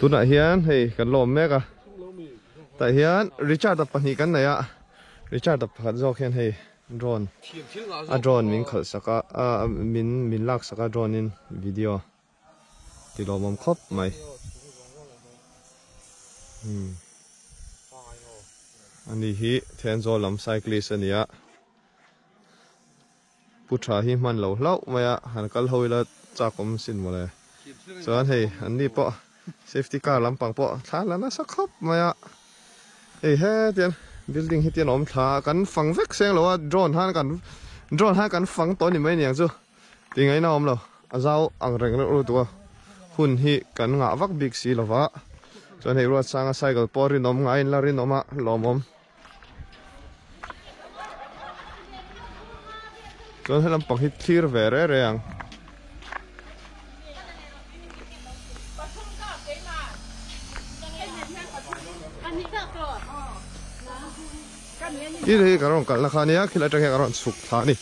tu na hian hei kan lom mek a tại hian Richard tập pahnih kan nei a Richard tập pakhat zawk hian hei drone a drone min khal saka a min lak saka drone in video ti lomom khop mai ani hi thianzaw lam cyclist ania putra hi man lo hlau maya han kal hoila chakom sin mole chuan hei an ni po safety car lampang po thalana sakhop maya ei he tian building hi tian om thla kan fang vek seng lo a drone han kan fang to ni mai niang chu ti ngai na om lo azau ang reng ro tu hun hi kan nga vak big si lova chuan hei road sanga cycle porin om ngain larin oma lomom chuan helam pang hi thlir ve re reang đi đi cái rong cẩn là khá nia khi lại trong cái rong sụp thả đi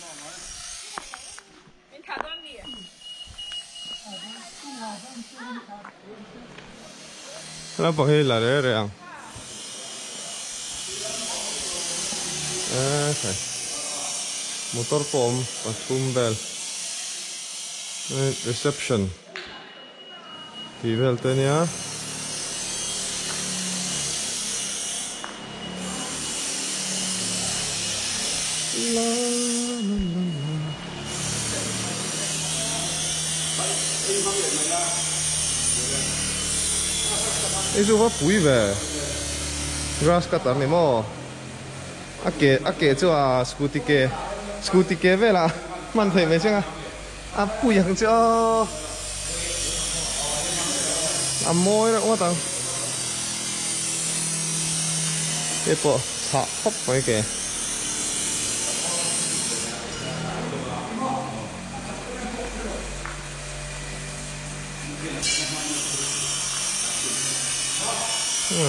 nó bằng hi là đấy rồi phải motor pom bathroom bell reception thì bell tên nhá ấy dù có bụi về grass cutter này mò à kệ cho scooty kê về là man thấy mấy chứ à bụi hàng cho à môi đó quá tao cái bộ thọ hấp mấy kệ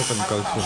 cần cầu thủ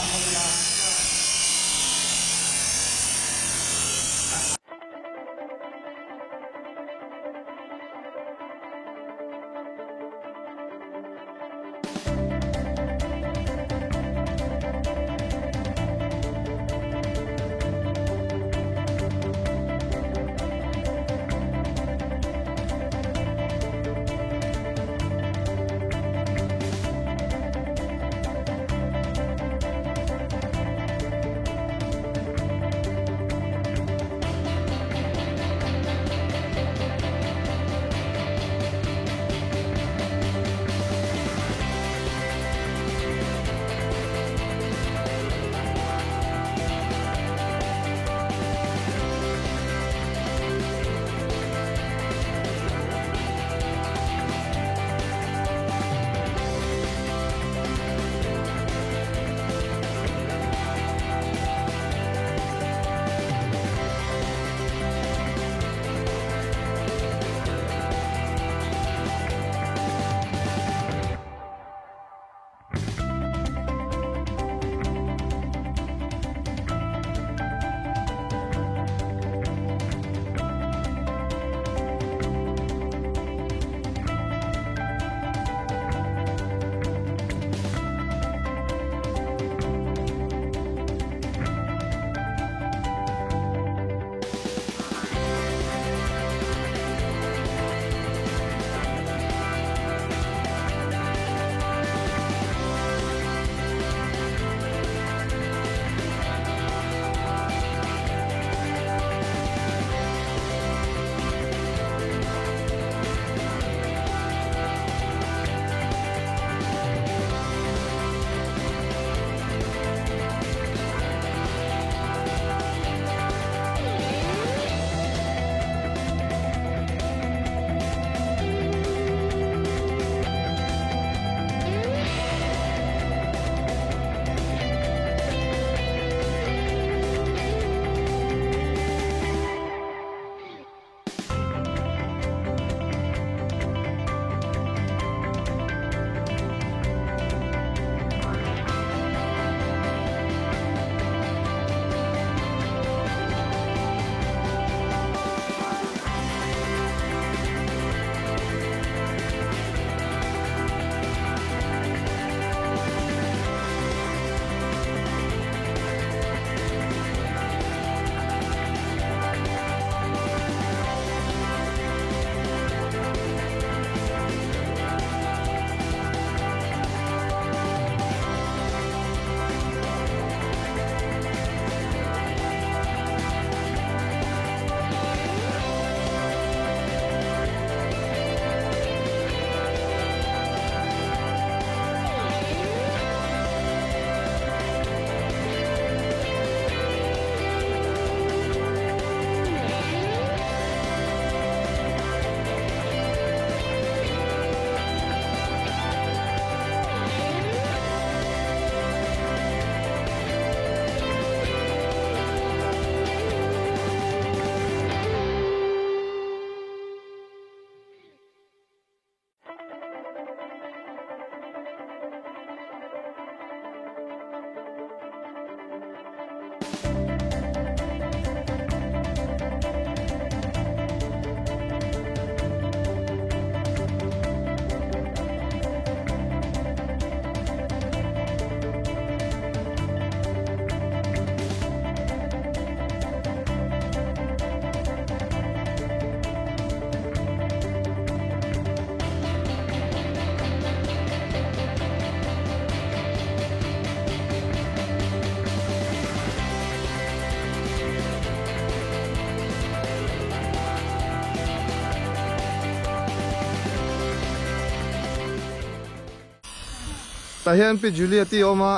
ta hian pi Juliet ti oma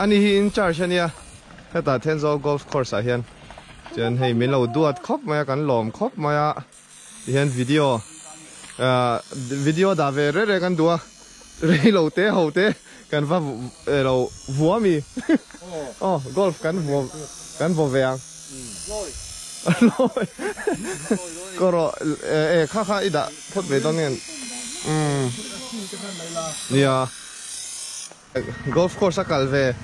ani hi in charge ania heta Tenzo golf course a hian chen hei min lo duat khop maya kan lom khop maya hian video da ve re kan dua re lo te ho te kan va lo vua mi oh golf kan vo veang loi koro kha ida phot ve dong en nia golf course a kalve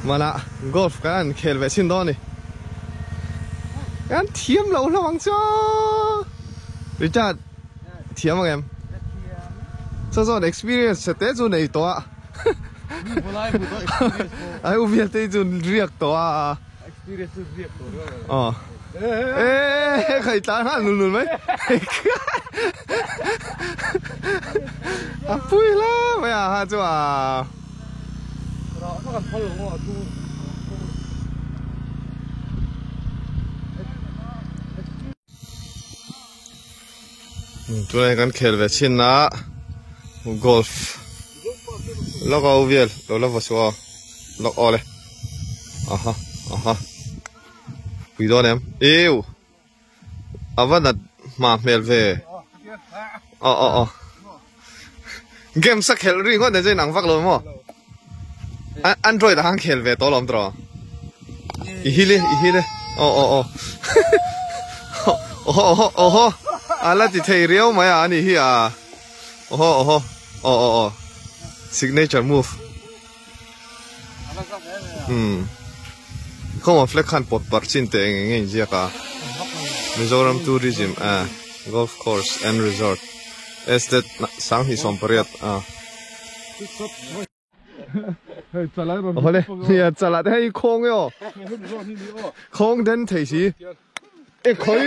mana golf kan khel ve sin doni kan thiam lo lawang cha Richard thiam em so experience se te chu nei to a ai u vial te chu riak to a experience riak to khai ta na lun mai a pui la mai a ha chu a chỗ này kan khel ve chin na golf lok au vial lo la vaswa lok ole aha pi don em eu avana ma mel ve game sak khel ri ngon de nang vak lo mo android hang khel ve to lom tro i hile ala ti thei riau mai ani hi a signature move không mà flex khan pot par chin te nge nge ka Mizoram tourism golf course and resort estate sang hi som pariat ole ya chala dei khong yo khong den thei si khoi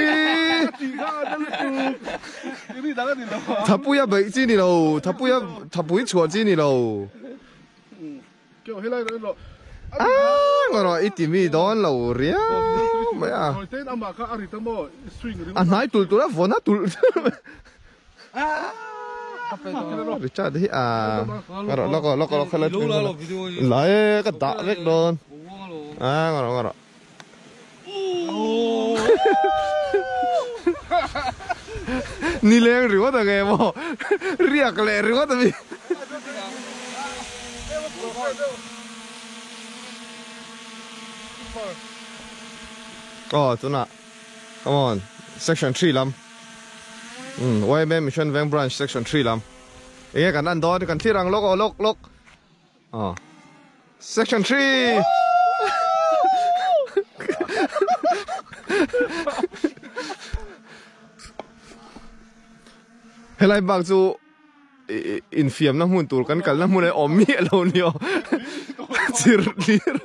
thapui bai chi ni lo thapui chua chi ni lo ngoro itimi don lo ria mai nai tul vona tul Richard hi ngoro loko khala lai ka da vek don ngoro ni leng riwa da ge mo riak le riwa da mi tuna come on section 3 lam YM Mission Vang branch section 3 lam e kan an do kan thirang lok section 3 helai bang chu in fiam na hun tur kan kal na mun ai ommi alo nio chir lir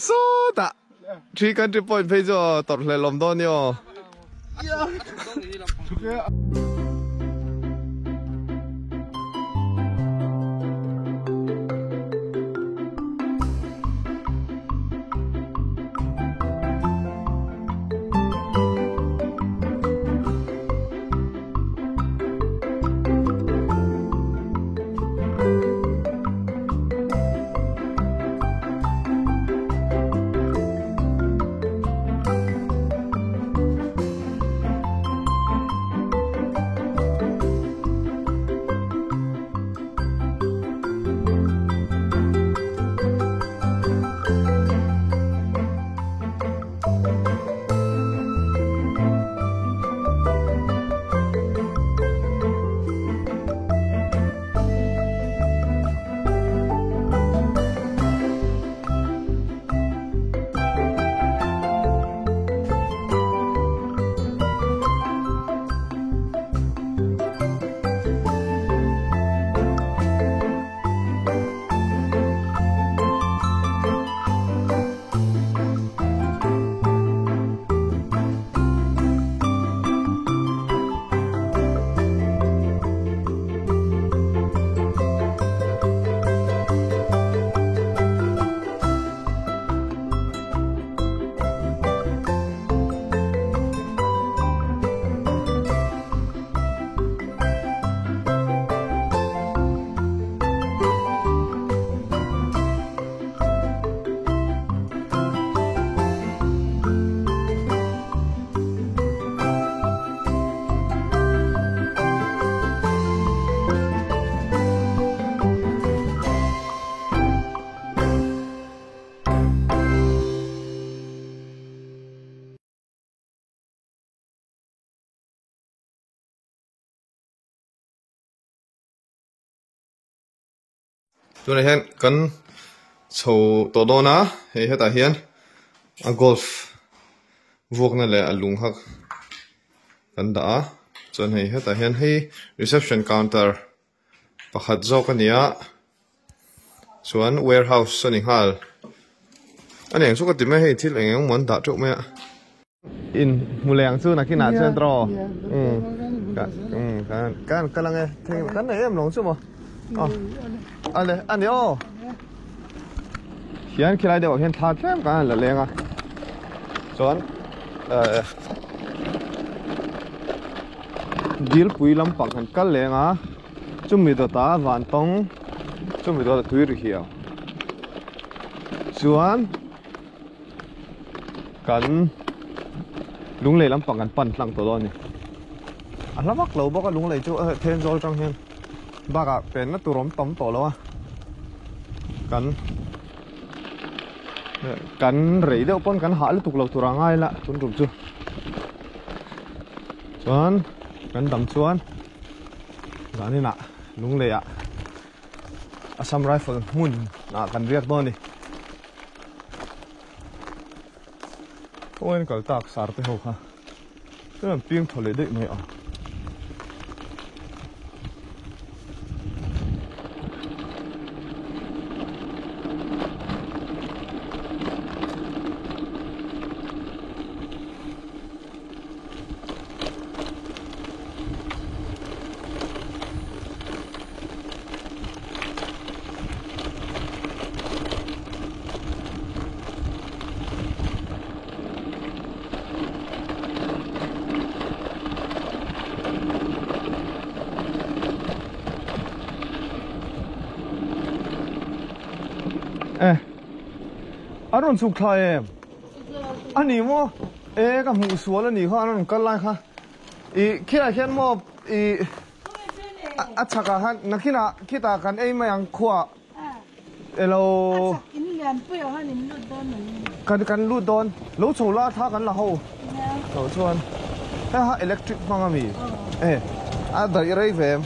so ta 3 country point phe jo tor hle lom do nio ตัวนี้เห็นกันโชว์ตัวโดนะเฮ้ยแต่เห็นกอล์ฟพวกนั่นแหละลุงฮักกันด่าจนเฮ้ยแต่เห็นให้ reception counter ประคัดโจกันเนี่ยส่วน warehouse ส่วนอีกฮัลอันนี้สุกติไม่ให้ที่เหลืองมันด่าจุกไหมอินมูเลียงสู้นักกินหนาเชิญตรอกันกำลังไงกันไหนเอ็มหลงสู้มั้งอ๋ออันนี้โอ้เขียนอะไรเดี๋ยวเขียนทัดแค่กันละเลี้ยงอ่ะส่วนดิลปุยลำปักกันกันเลี้ยงอ่ะจุ่มมีตัวตาหวานตงจุ่มมีตัวตุยรุ่ยเหี่ยวส่วนกันลุงเลยลำปังกันปั่นหลังตัวร้อนนี่อันละวักเราบอกว่าลุงเลยจู่เทนโจลจังเฮนบ้าก็เป็นนักตัวร้อมต้มตัวแล้วอ่ะกันเรย์เดียวปนกันหาลูกตุกเราตัวง่ายละจนรุ่มจู่ส่วนกันดำส่วนแล้วนี่นะลุงเลยอ่ะอัสสัมไรเฟิลหุ่นน่ะกันเรียกตัวนี่โอ้ยก็ตักสารไปหกฮะเรื่องปิ้งทะเลได้ไหมอ่ะอารมณ์สุขทายอันนี้มั้งกับหูสวนแล้วนี่เขาอันนั้นกันไรค่ะคิดอะไรกันมั้งอัจฉริยะนักขี้น่ะคิดตากันไม่ยังขวาเรากันรูดโดนรู้โซล่าท่ากันละเขาเราชวนถ้าอิเล็กทริกฟังมีได้ไรเฟม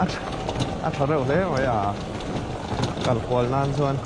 อัจฉริยะเลยไหมอ่ะกัลควอลนั่นส่วน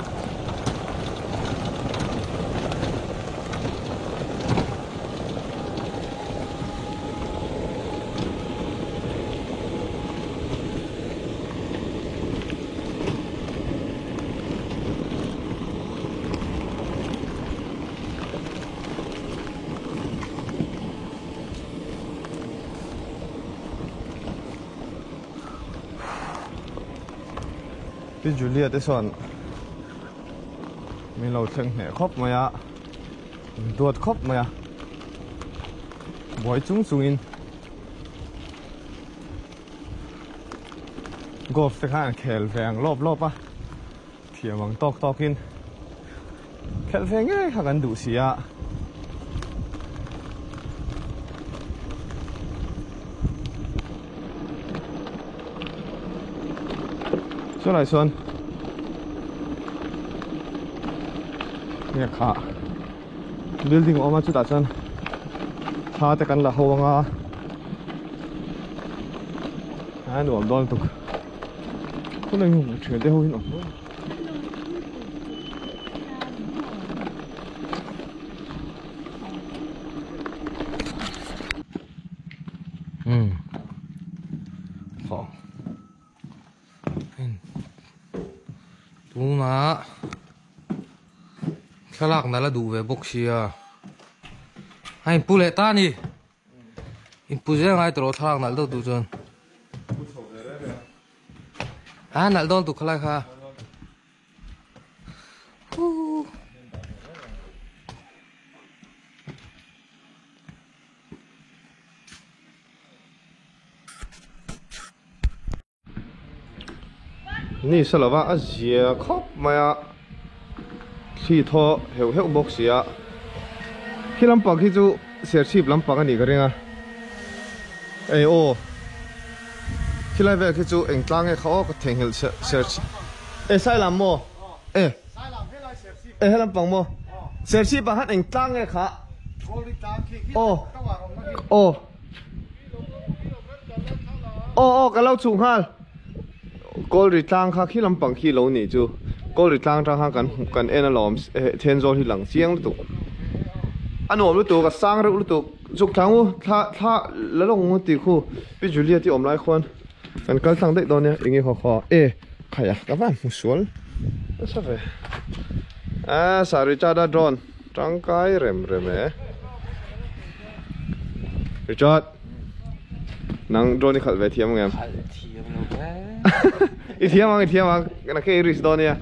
พี่จูเลียได้ส่วนมีเราเชิงเหครบไหมอ่ะตรวจครบไหมอ่ะบ่อยจุ้งสุงินกอล์ฟสักห้าแขลแฝงรอบปะเที่ยววังตอกกินแขลแฝงง่ายข้ากันดูเสียส่วนไหนส่วนเนี่ยค่ะบิลดิ้งออกมาจุดอาจารย์ท่าแต่กันละหัวงาหนูโดนตุกก็เลยหูเฉยได้หัวหินออกของลุงนะแค่ลักนั่นละดูเว็บบกเชียให้ปูเลต้านี่อินปูเจ้าไงตัวทางนั่นละดูจนนั่นโดนตุกอะไรค่ะนี่สลับว่าอาเจียครบมาที่ท่อเหวบกเสียที่ลำปางที่จูเสียชีพลำปางอันนี้ก็เรื่องโอที่ไรเวลที่จูเอ็งตั้งให้เขาก็ถึงเสียชีพใช่ลำโมให้ลำปางโมเสียชีพปะฮัทเอ็งตั้งให้เขาโอ้กันเราสูงฮัล call ri tlang kha khi lampang khi lo ni chu call ri tlang tang ha kan enalom tenzol hi lang chiang tu anom lu tu ka sang ru lu tu juk thangu tha la long ti khu pi julia ti om lai khon kan kal thang dei don ya ingi kho e khaya ka van musual sa ve sari cha da drone tang kai rem e Richard nang drone ni khal ve thiam ngam i thiam na ke iris don ya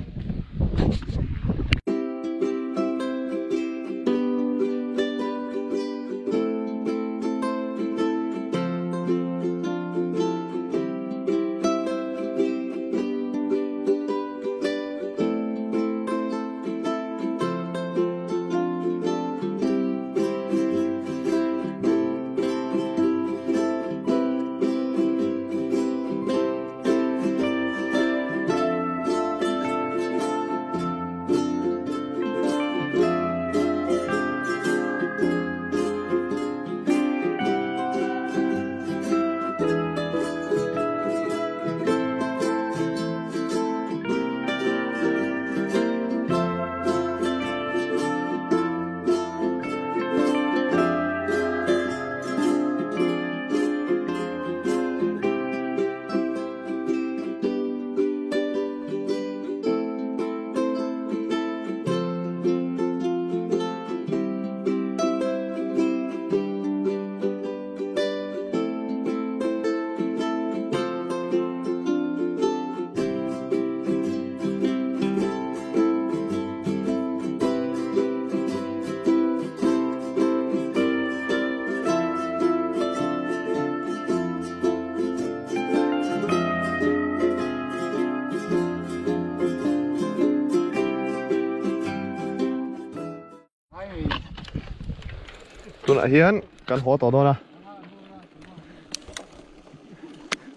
tuna hian kan ho to dona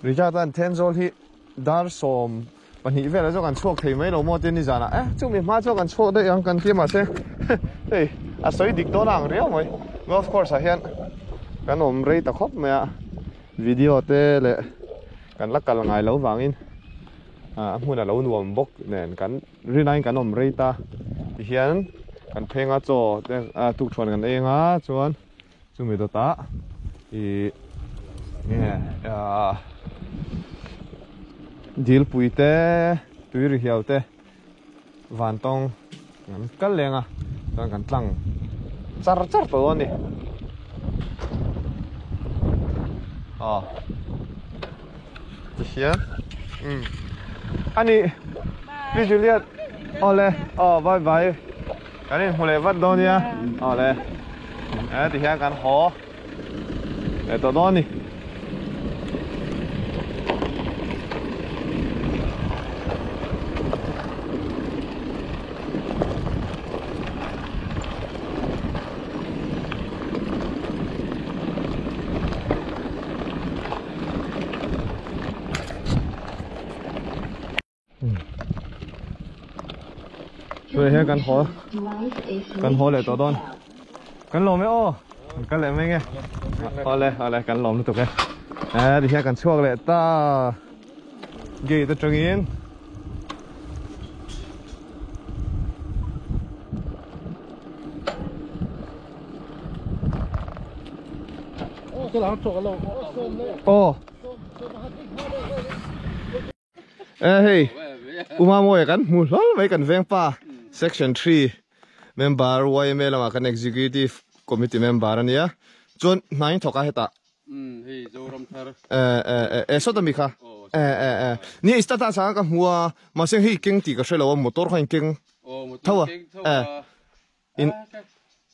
Richard an tenzol hi dar som pani vela jo kan chok thei mai lo mo tin ni jana chumi ma jo kan chok de yang kan ti ma se ei a soi dik to nang rio moi of course a hian kan om rei ta khop me video te le kan la kal ngai lo wangin hmun a lo nuam bok nen kan rinai kan om rei ta hian kan phenga cho te tuk thon kan enga chuan chumi to ta I dil puite tuir hiaute van tong ngan kal lenga tan kan tlang char to ni hian ani vi Juliet ole bye bye kan in hule wat donia ole ti hian kan ho le to doni rồi hết cần hồ lại tổ đôn cần lồng mấy ô cần lại mấy nghe hồ lại cần lồng tiếp tục cái thì hết cần chuộc lại ta gì ta trồng yên ô hey uma moe kan mu hlol mai kan veng pa section 3 member YML ma kan executive committee member ania chon nine thoka heta hei zoram thar so da mi kha ni istata sa ka huwa ma se hi king ti ka shelo motor khain king thawa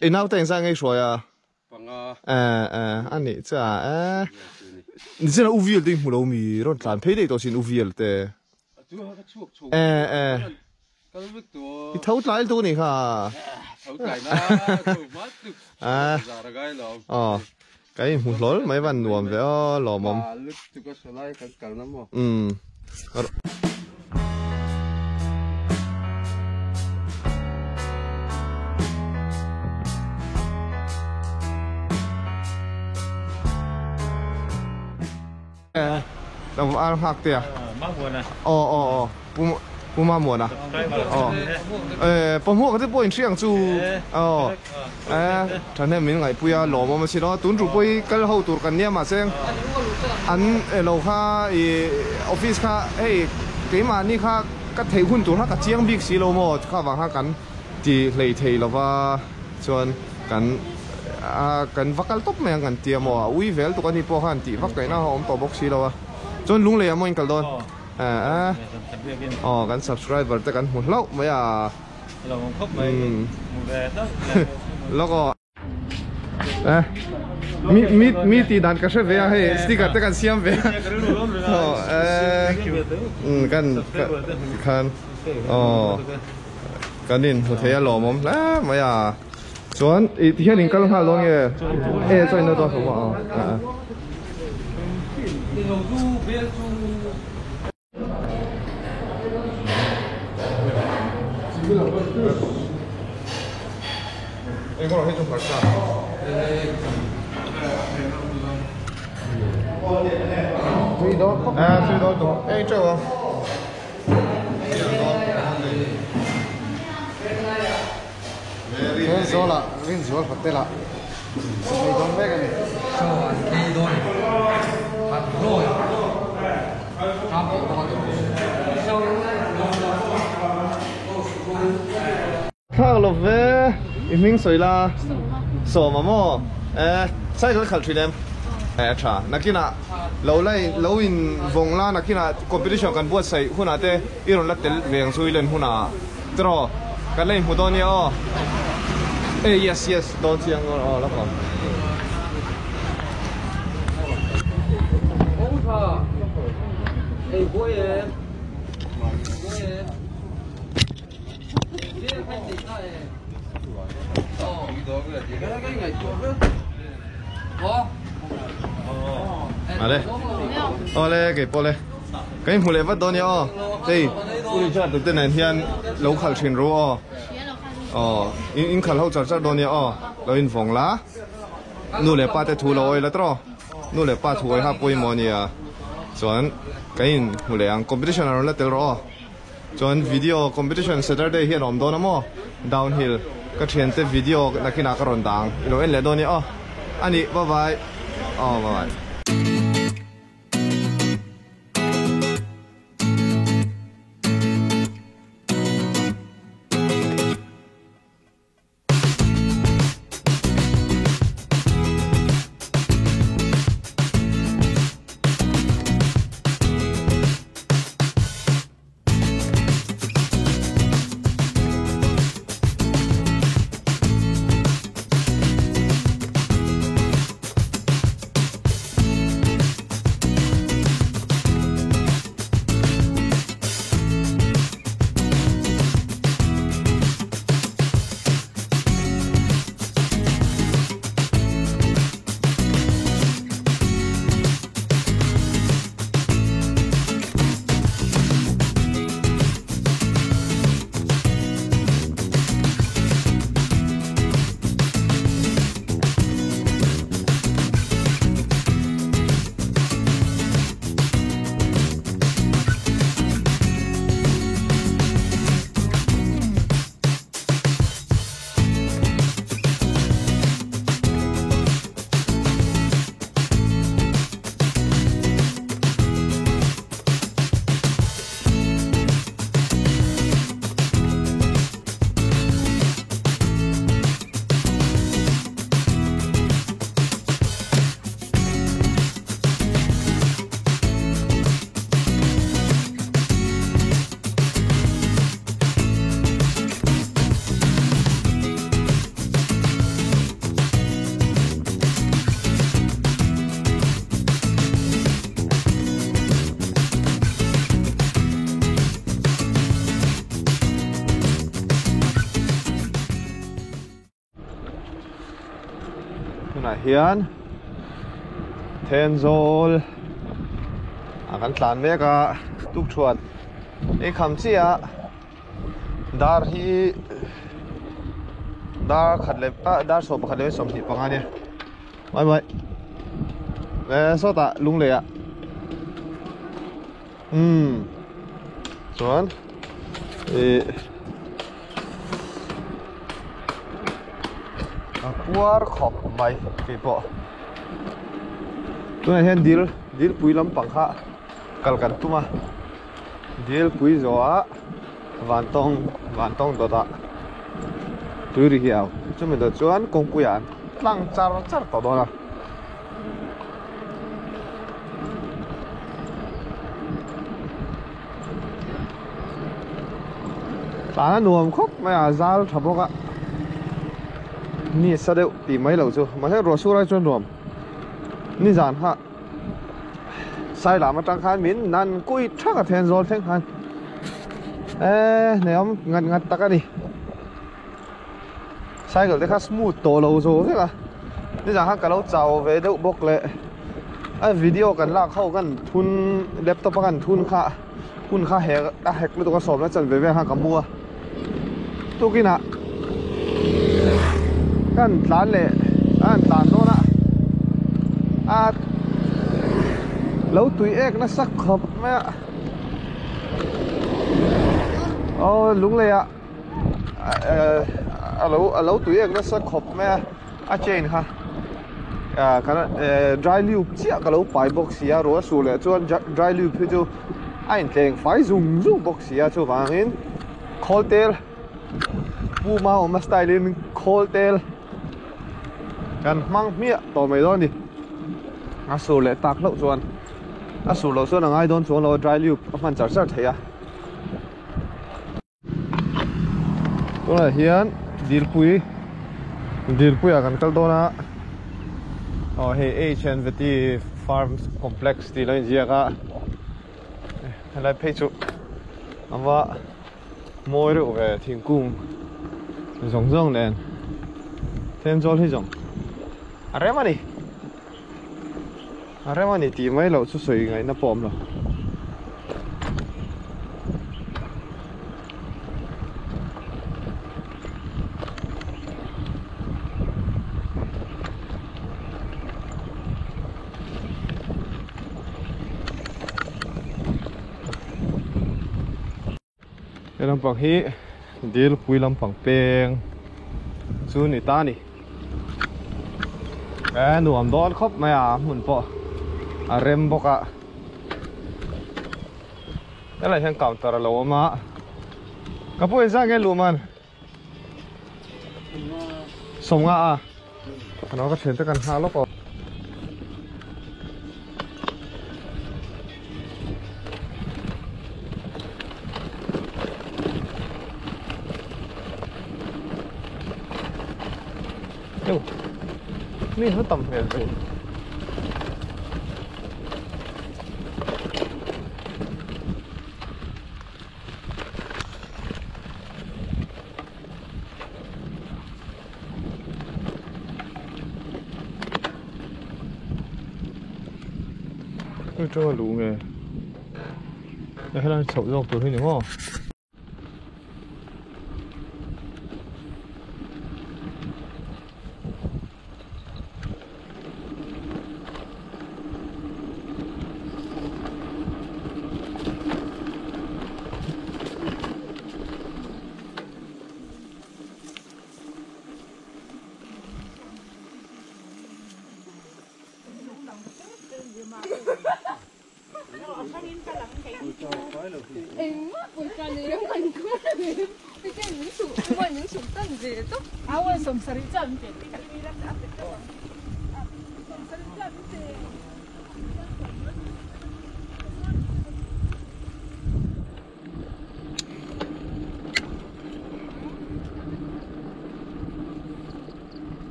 in out teng sang ei shwa panga ani cha ni zena uviel ding mulo mi ron tlan phei dei to sin uviel te cái thấu lại tôi này hả cái một lối mấy bạn nuông vậy lò mồm đồng ăn hạc tiệt mắc buồn à pu ma muộn à bom hua cái bôi riêng chú cho nên mình ngày bây giờ lò mà xí đó tuấn chủ bôi cái hậu tụt cái niệm mà xem anh lò ha office ha cái mà ni ha cái thầy hun tụt ha cái chiang big xí lò mà ha vàng ha cái thì lấy thầy là và chọn cái vác cái top mà cái tiệm mà uy vel tụi cái đi po han thì vác cái nào ông to box xí lò chọn lung lệ mà anh cái đóกัน subscriber แต่กันหุ่นเล่าไม่เราครบไปแล้วก็มีตีดันกระเชษเวียให้สติกเกอร์แต่กันเสียมเวียกันกันนินหัวเทียหล่อมั้งแล้วไม่ส่วนอีที่นี่ก็ลงหาลงเจอยนั่นตัวสมอง이거 해좀 갈까? 수이도? 수이도 또. 저거. 왼손라, 왼손 받대라. 수이도 매가네. 저 이돈 받로요. Hello, mình soi là sổ mà mò, sai rồi khảo truy đem, chả, nãy kia nè, lâu in vòng la nãy kia nè, competition kan buat sai, huna te, iron la tel veng sui lên huna, tro, kan lên hụt đón nhá, yes, đón chiang rồi, lắm rồi. Đây, đây cái bộ này, cái mũ lệ vắt đó nhá, đây, ui cha được tên này hiện lâu khảo trình rồi, in khảo hậu chặt đó nhá, lâu in vòng lá, nu lệ ba tê thu lâu là trò, nu lệ ba thu ha bôi mò nhá, chọn cái in mũ lệ ang competition rồi là tel rồi, chọn video competition Saturday hiện om đó nè mò, downhill, cái chuyện te video là khi nào cái ròn đàng, lâu in lệ đó nhá, anh đi bye bye, bye bye. Hian Tenzol akan tlan meka tuk thuat e kham chia dar hi dar khatle dar so khatle som hi pangani bye bye ve so ta lung le chuan puar khop mai ki po tu hen dil pui lam pang kha kal kan tuma dil pui zo a van tong do da tu ri hiao chu me do chuan kong pui an tlang char to do na ta nuông khóc mày à zal thà bốc á ni sa đeo tì mấy lâu chưa mà hết rồi xuống lại cho nuông ni giàn ha sai làm mà trăng khan miến nan cùi chắc là thèn rồi thèn khan ê này ông ngặt tắc đi sai cái khá smooth tổ lâu rồi thế là ni giàn ha cả lâu chào về đeo bốc lệ ai video cần lạc khâu cần thun laptop cần thun kha hack lúc đó có sổ nó chân về ha cả mua tu kia nèกันตานเลยตานโน่นนะแล้วตุยเอกนะสักขบไหมลุงเลยแล้วตุยเอกนะสักขบไหมเจนค่ะกันdry lube เจ้าก็แล้วไปบ็อกซี่รัวสูเลยจวน dry lube พี่จูไอ้เก่งไฟซุ่มบ็อกซี่จูฟังอิน cold tail ปูมาออกมาสไตล์นึง cold tail กันมั่งเมียต่อไม่ได้ดิสูเลยตักแล้วชวนสูเราส่วนง่ายโดนชวนเรา dry lube มันจะเทียตัวไหนเฮียนดีลปุยกันกัลโดนะเฮ้ยHNVT Farm Complex ที่เราเจียกะอะไรเพจอันว่ามวยรู้เว้ทิ้งกุ้งสองเนี่ยเทมโจลที่สองอะไรมานี่ตีไม่เราสวยๆไงน่าปลอมเหรอลำปังฮีเดี๋ยวปุยลำปังเปงซูนี่ตานี่หนุ่มโดนครบไหมหมุนปะเร็มบกะนั่นแหละฉันเก่าตระโลมะกับพวกไอ้แกรู้มันส่งน้องก็เชิญตะกันหาลูกนี่เขาต่ำเหตุไป这个路哎，那还能瞅着多少年哦？我干的有蛮多的，你这能数，我能数凳子都。我从这里站着，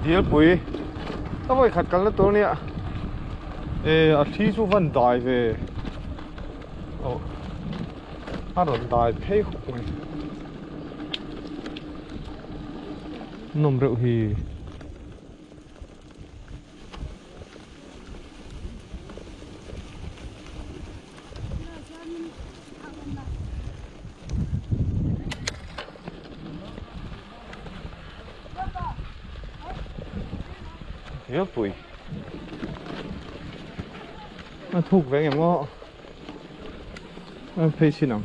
เดี๋ยวปุ๋ยถ้าไปขัดกันแล้วตัวเนี้ยอาทิตย์สุวรรณได้เว้ยถ้าโดนได้เพ่ขุ่นนมเร็วฮี Nhớ bụi nó thuộc về em ngõ nó phê xin nào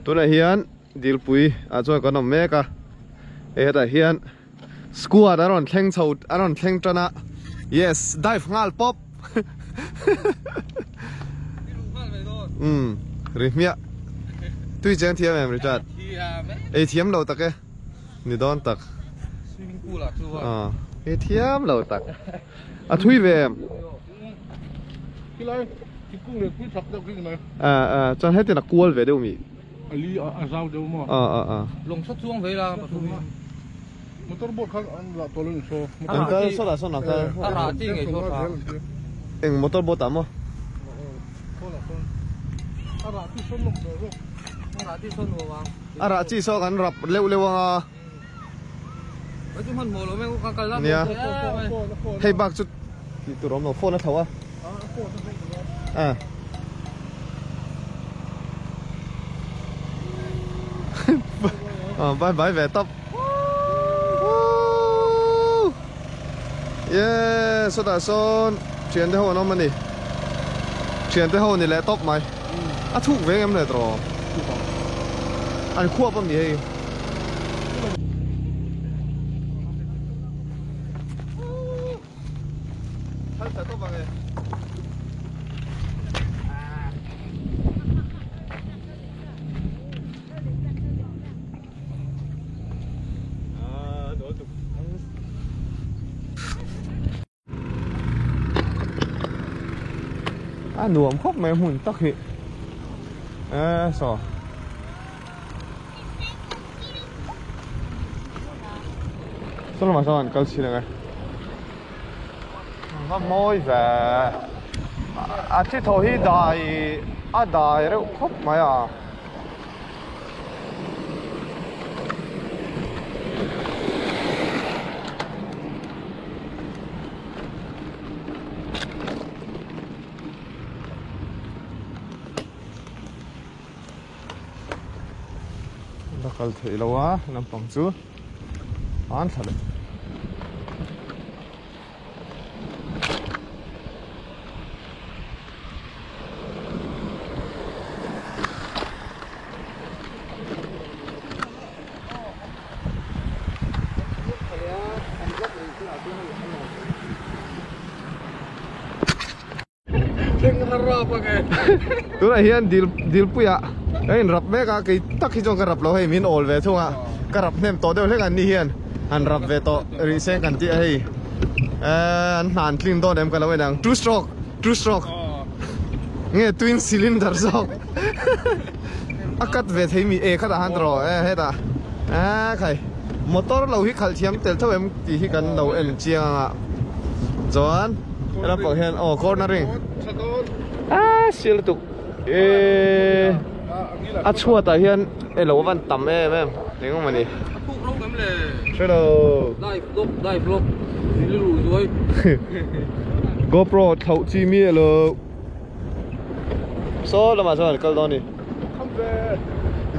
tôi là hiền deal pui à cho con ông mẹ cả ấy là hiền squad aron theng chầu aron theng trana yes dive ngal pop rimia tôi chẳng thiam em Richard ấy thiam lâu tắc ấy ni don tắc ấy thiam lâu tắc à thui về em cho hết tiền là cua về đâu mi Ali azau jauh mah. Long sốt xuống vậy là Motorboat kan la tolong so. Anh cái số là số nào cái ra chi ngày số sao anh motorboat tạm không Ara tu son long do. ra chi số nữa mà ra chỉ số kan rap leo leo à nói chung hơn mồ lắm em cũng cần lắm hay bác chút thì tụi nó phone nó thấu à bye bye về top yeah số đã số chuyển tới hồ nó mà đi chuyển tới hồ này lại top mày à thuộc về em này rồi anh khua bao nhiêu nuông khóc mẹ hùn tắc hị sao sao mà sao anh câu chuyện này nó môi về chỉ thôi hi đại rồi khóc mày à Kalau thấy lâu á, nằm phòng chú, ăn thật đấy. Tôi là hiện deal puya. Ấy rập mấy cái tắc khi trong cái rập lâu hay min ol về thôi à cái rập nem to đều lấy cái ni hiền anh rập về to reset cái gì ấy anh clean to đem cái lâu đang two stroke nghe twin cylinder sao akat về thấy mi e khát ăn rồi hết à cái motor lâu hi khal thiam tel thôi em thì hi kan lâu en chiang à John em bảo hiền cornering siêu tục chua tại hiện lẩu văn tắm em thấy không mà nè chơi đâu đây vlog đi lùi rồi GoPro thấu chi mi lẩu số là mà sao cái đó nè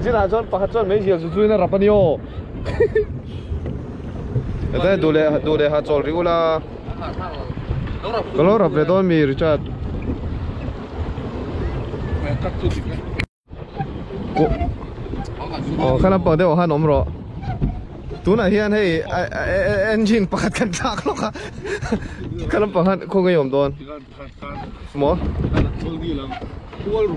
chỉ là cho bắt cho mấy giờ rồi nó rập nhiều đây đồ để hạt trộn riu là cái lỗ rập về đó mi Richard khá là bảo đều hắn ôm rồi tú này hiện hay engine bắtกันจากหรอกkhá là bảo hắn không có dùng đòn mỏ Kual ru.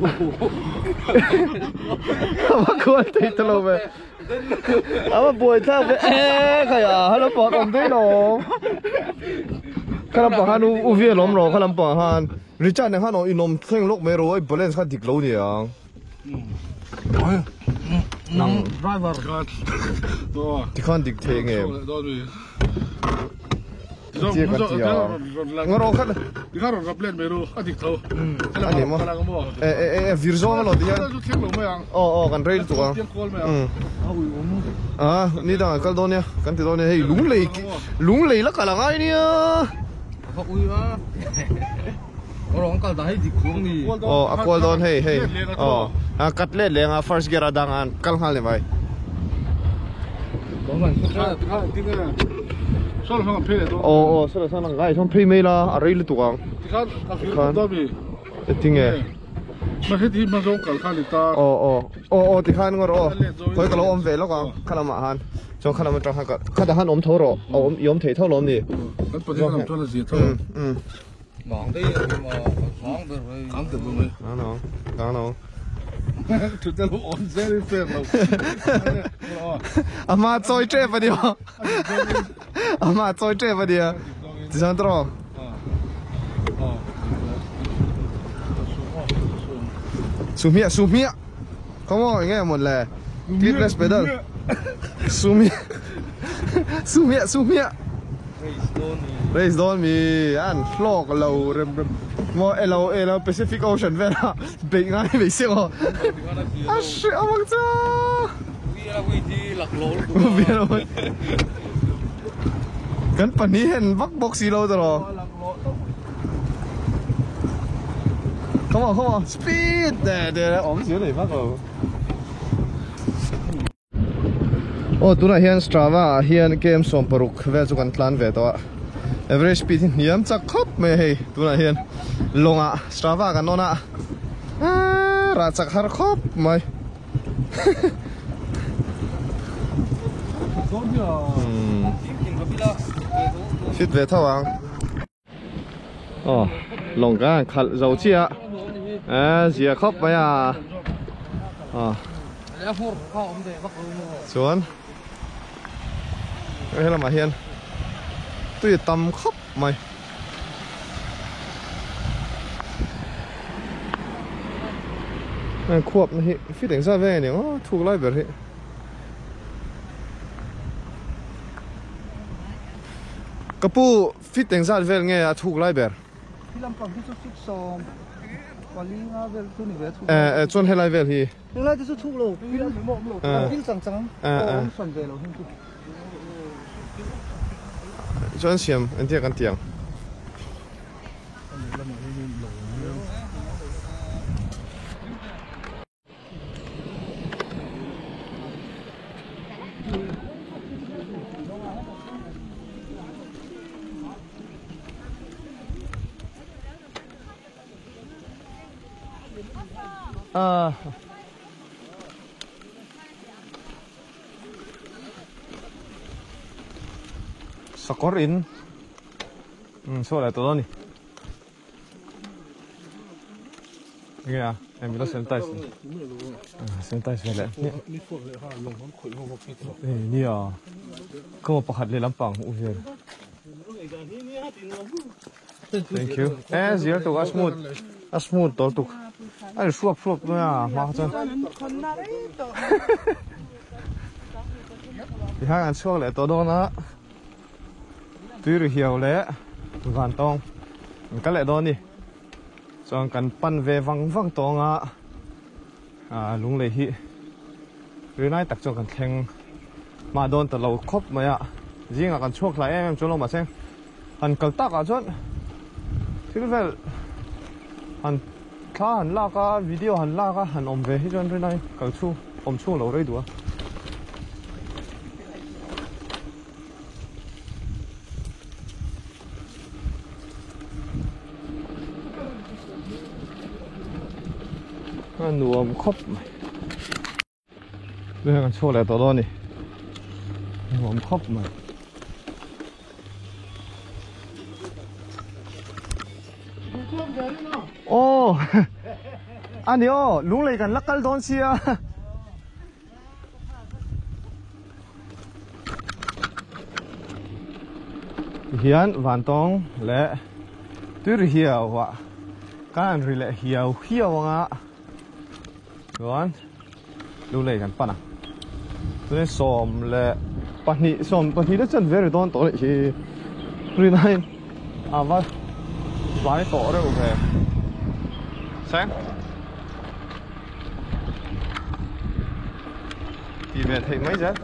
Ama kual tay talo be. Ama boy ta be kaya hala pa om dei lo. Kala pa hanu u vie lom ro kala pa han. Richard ne han o inom theng lok me ro ai balance kha dik lo ni ang. Nang driver. Kat. To. Ti khan dik the nge. Do ni. Chia kan tia. Ngoro khat. Di karo raplen meru adik tho. Ani mo. Virzo lo dia. Ju thek lo me ang. Oh kan rail tu ang. Tiang kol me ang. À, đi đâu cái đó nè, cái đó nè, hey, lúng lì là cả là ngay nè. Không ui á. Orang kal dah di kurung ni. Oh, aku don hey hey. Oh, cắt lên lên first gear đang ăn, căng hal này vậy. Đúng rồi. Tiếng này. Sao là không phê đó? Oh, sao là sao là ngay trong pay mail là, rail tu ang. Khan. Đó bi. Tiếng nghe. Mà hết đi mà giống cả khan ta. Oh, thì khan ngor oh. Coi cái lỗ om về lắm con, khan mà han. Cho khan mà trong cái, khan đã han om thâu rồi, om thấy thâu lắm đi. Cái bữa giờ làm cho là gì thôi. Mỏng đi mà sáng được rồi. Sáng được rồi. Đó nó. Thực ra lúc ổn dễ đi phê mà. Mà chơi chơi vào đi. Mà chơi chơi vào đi. Đi sang đó. Sumia. Come on, nghe một lè. Keep pedal. Sumia. Race don't me. An flock low rem. Mo elo Pacific Ocean về là bị ngay bị siêu. À shit, ông cha. Vì đi lạc lỗ. Vì đâu. Cái phầnนี้เห็นบักบ็อกซี่โลตลอด Come on, speed! Để ổn xíu để bắt rồi. Tụi này hiện Strava, hiện game som paruk về cho con plan về đó. Average speed hiếm chắc khóc mày hay, tụi này hiện long à, Strava cái nó nè. Ra chắc har khóc mày. Fit về thao ang. Long cái khát dầu chi ạ. Dìa khóc vậy à. Xuống. Cái là mà hiền. Tôi tầm khóc mày. Khuộp này, phía đánh ra về này, thuộc lại biệt hệ. Cặp bu phía đánh ra về nghe thuộc lại biệt. Chọn hay lại về thì lại thì thu lô, pin trắng trắng, xoắn về lô. chọn xem anh tiếc ăn tiếng. Sakorin. Số lại tôi đó nè. Nghe à, em bị nó xem tay. Xem tay xem lại. Nè à. Không có hạt lên lắm bằng u về. Thank you. Zero to smooth. Smooth to tục. Ai suap thôi à, mà chân. Thì hai anh số lại tôi đó nữa. Tuy rồi hiểu lẽ vạn tông cái lẽ đó đi cho cần pan về vắng vắng tông lúng lệ hi rồi nay tập cho cần khen mà đón từ lâu khóc mày ạ riêng cần chuộc lại em cho nó mà xem hẳn cần tắc à chốt thì phải hẳn khá hẳn la cả video hẳn la cả hẳn ôm về hết rồi nay cần chu ôm chu lâu rồi đùa nuông khóc mày bây giờ cho lại tao đó nè nuông khóc mày anh nhớ lúc này cần lắc cal đón xia hiền vạn tông lệ tuyệt hiếu vạ các anh rì lệ hiếu hiếu ngã rồi lúc này cần pan à tôi xòm lệ pan hị đó chân về đón tối thì rì này à vâng vài tổ rồi ok sáng thì về thấy mấy giờ